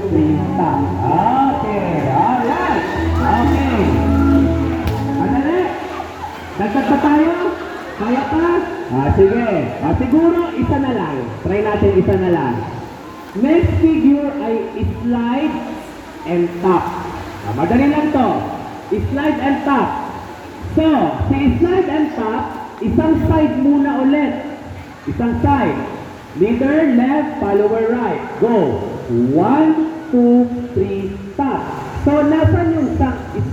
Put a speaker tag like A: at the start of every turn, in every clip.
A: 3, stop. Okay, alright. Okay. Madali. Dagdag pa tayo? Kaya pa? Sige. Siguro isa na lang. Try natin isa na lang. Next figure ay slide and tap. Madali lang to. Slide and tap. So, si slide and tap, isang side muna ulit. Isang side. Leader, left, follower, right. Go. 1, 2, 3, tap. So, nasan yung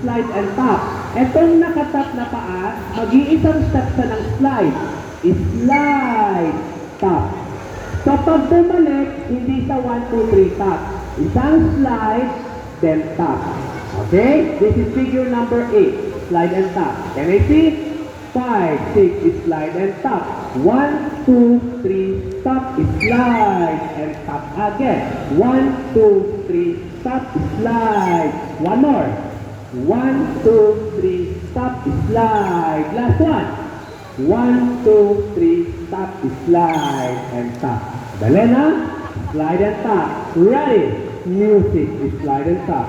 A: slide and tap? Etong nakatap na paa, mag-iisang step sa ng slide. Slide, tap. So, pag bumalik, hindi sa 1, 2, 3, tap. Isang slide, then tap. Okay? This is figure number 8. Slide and tap. Can I see? 5, 6, slide and tap. 1, 2, 3, tap, slide, and tap again. 1, 2, 3, tap, slide. One more. 1, 2, 3, tap, slide. Last one. 1, 2, 3, tap, slide, and tap. Dali na. Slide and tap. Ready. Music. Slide and tap.